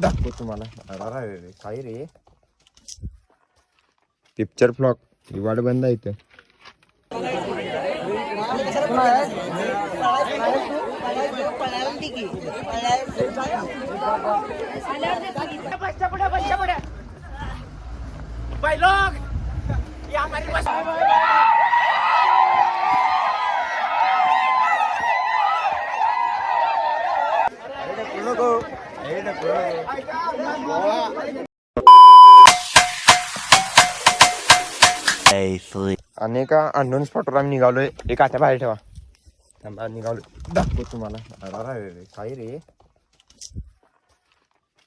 दाखव तुम्हाला. अरे काय रे पिक्चर फ्लॉक ही वाट बंद आहे इथं. आणि एका अननोन स्पॉटवर आम्ही निघालोय. एक आता बाहेर ठेवा. निघालोय दाखव तुम्हाला. अरे काय रे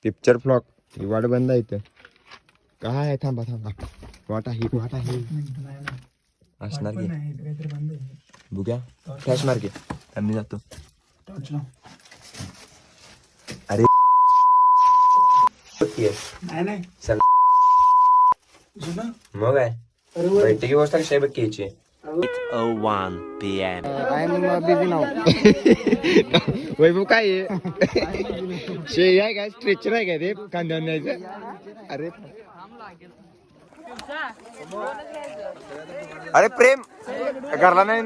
पिक्चर फ्लॉक ही वाट बंद आहे इथं. काय आहे थांबा वाट आहे असणार की बुग्या फ्लॅश मार की आम्ही जातो. अरे नाही चल मग आहे बैठकी व्यवस्था कशी आहे बघ घ्यायची. 8:01 p.m. वैभव काय शे आहे काय स्ट्रेचर आहे काय ते कांद्यावर न्यायचं. अरे अरे प्रेम घरला नाही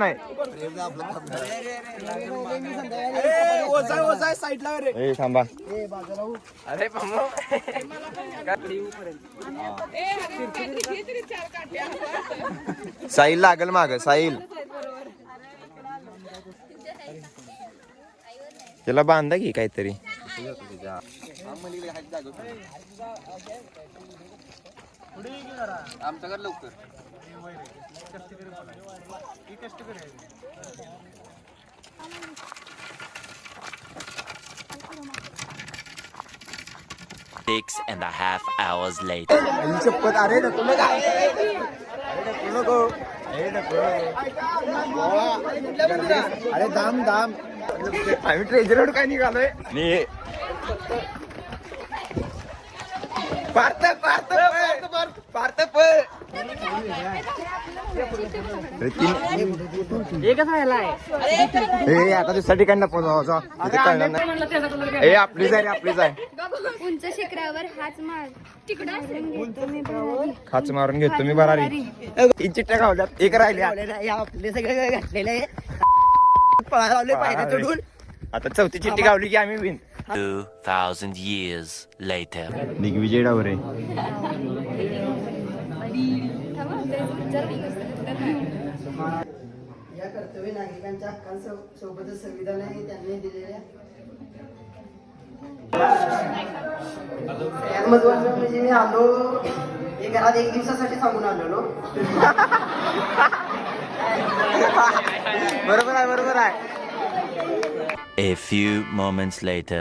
थांबा. अरे साहिल लागल माग साहिल त्याला बांधा की काहीतरी. आमच्याकडे लवकर Six and a half hours later. शपथ. अरे नको अरे दाम आम्ही ट्रेजर काय निघालोय. आता दुसऱ्या ठिकाणी आपलीच आहे. उंच शिखरावर खाच मारून घेतो मी बरारी. 3 चिट्ट्या गावल्यात एक राहिल्या. आपले सगळे घातलेले पळाले पायऱ्या चढून. आता 4थी चिट्टी गावली की आम्ही विन. 2,000 years later. दिग्विजय डावरे या कर्तव्य नागरिकांच्या हक्कांसोबतच संविधानाने त्यांनी दिलेल्या सगळ्यात महत्वाचं म्हणजे मी आलो हे घरात 1 दिवसासाठी सांगून आलेलो. बरोबर आहे. A few moments later.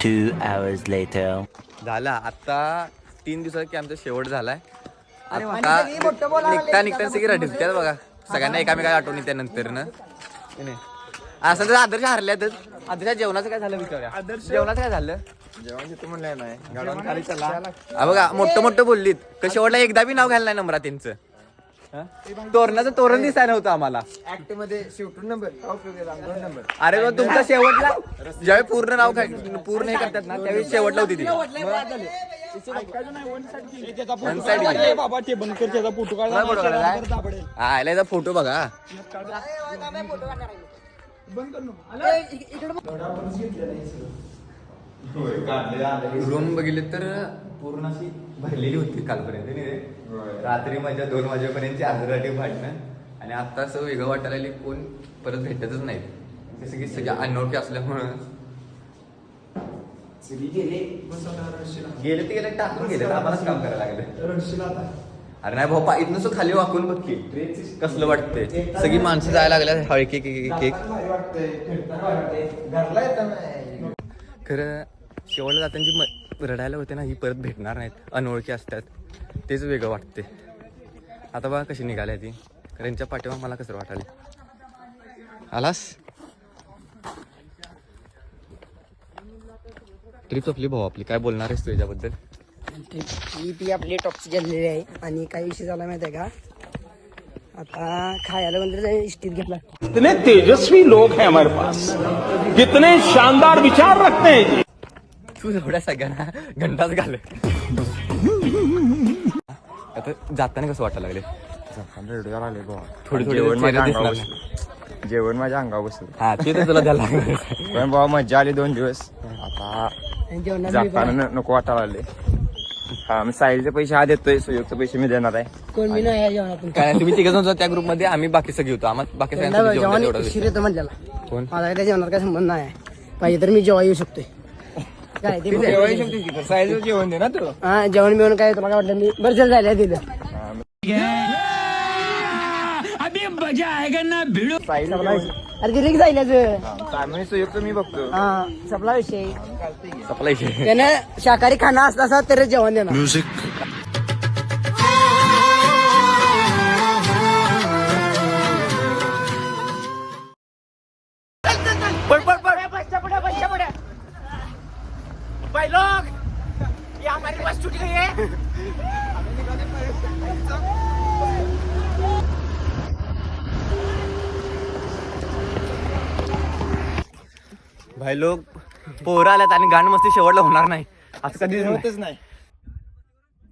2 hours later. झाला आता 3 दिवसाचा कॅम्पचा शेवट झालाय. आणि आता सगळी मोठं बोलायला निघता सगळी रडीत त्यात बघा सगळ्यांना एकामेकाला आठवणी त्यानंतर ना असं तर आदर्श हरल्यातच. आदर्श जेवणाचं काय झालं विचारूया. जेवणाचं काय झालं. जेवण घेतो म्हणलंय नाही गाडवान खाली चला. बघा मोठं बोललीत तर शेवटला एकदा बी नाव घ्यायला नाही नंबरात त्यांचं. तोरणाचं तोरण दिसायला नव्हतं आम्हाला. ऍक्ट मध्ये शेवटून नंबर 2 नंबर. अरे मग तुमचा शेवटला ज्यावेळी पूर्ण नाव पूर्ण हे करतात ना त्यावेळी शेवटला होती ती. One side गेली. बाबा ते बंद कर त्याचा फोटो काय फोटो काढायचा? आयला याचा फोटो बघा. रूम बघितले तर पूर्ण अशी भरलेली होती कालपर्यंत नाही रे. रात्री माझ्या 2 वाजेपर्यंत अर्धराठी भांडणं आणि आता असं वेगळं वाटायला लागले कोण परत भेटतच नाही. ते सगळी अनोळखी असल्यामुळं गेले ते गेले टाकून गेले आम्हालाच काम करायला लागलं. अरे नाही भाऊ इथं नुसतं खाली वाकून बघ की कसलं वाटतंय. सगळी माणसं जायला लागल्या हळकी एक खरं शेवटला जाताना जी रडायला होते ना ही परत भेटणार नाहीत. अनोळखी असतात तेच वेगळं वाटते. आता बघा कशी निघाल्या ती कारण यांच्या पाठीवर मला कसं वाटायला. आलास ट्रिप आपली भाऊ आपली काय बोलणार आहेस तू याच्याबद्दल. ती आपली टॉपची गेलेली आहे आणि काही विषय झाला माहिती आहे का. आता खायला म्हणजे इष्टीत घेतला. कितने तेजस्वी लोग हैं हमारे पास, कितने शानदार विचार रखते हैं. तू एवढ्या सगळ्यांना घंटाच घाल. आता जाताना कसं वाटायला लागले. थोडी जेवण माझ्या अंगावर बसलं. हा ते तर तुला द्यायला लागलं. पण बाबा मजा आली 2 दिवस. आता जाताना नको वाटायला लागले. हा मी साईडचे पैसे हा देतोय सुयोगचे पैसे मी देणार आहे. कोण मी नाही या जेवणातून काय तुम्ही 3 जण होता त्या ग्रुप मध्ये आम्ही बाकी सगळे होतो. आम्हाला बाकी जेवण उशीर येतो म्हणल्याला. कोण माझा त्या जेवणात काय संबंध नाही पाहिजे तर मी जेव्हा येऊ शकतोय. काय ते साईडचं जेवण दे ना तू. हा जेवण बिवण काय तुला काय वाटलं मी बरं चल जायला दिलं. अरे ते रिक्स जायला सुयोगचं मी बघतो. हा सपला विषय. सप्लाय त्यानं शाकाहारी खाना असला तर जेवण देणार. भाई लोक पोरं आल्यात आणि गाणं मस्ती शेवटला होणार नाही असं कधी होतच नाही.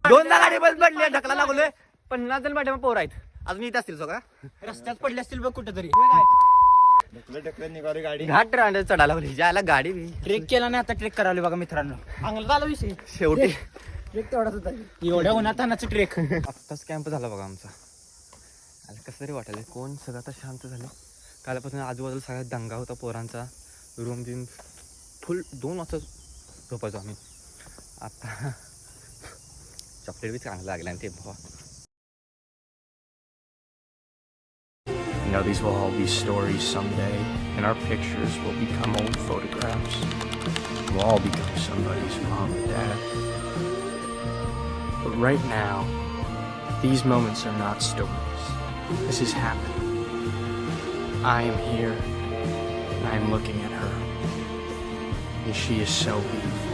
2दा गाडी बस पडली ढकला लागलोय. 50 जण पाठीमागे पोरं आहेत अजून येत असतील सगळं रस्त्यात पडले असतील बघ कुठेतरी. ढकलत निघाली गाडी. घाट रांडे चढायला लागली ज्याला गाडी बी. ट्रेक केला नाही आता ट्रेक करावली बघा मित्रांनो. चांगला झाला विषय. शेवटी ट्रेक तेवढाच होता. एवढ्या उन्हातानाचं ट्रेक. आत्ताच कॅम्प झाला बघा आमचा. आता कसं तरी वाटायला कोण सगळं आता शांत झाले. कालपासून आजूबाजूला सगळ्यात दंगा होता पोरांचा. रूम बिन फुल 2 वाजता झोपायचो आम्ही. आता चॉकलेट बी चांगलं लागलं आणि ते भावा. You know, these will all be stories someday, and our pictures will become old photographs. We'll all become somebody's mom and dad. But right now, these moments are not stories. This is happening. I am here, and I am looking at her, and she is so beautiful.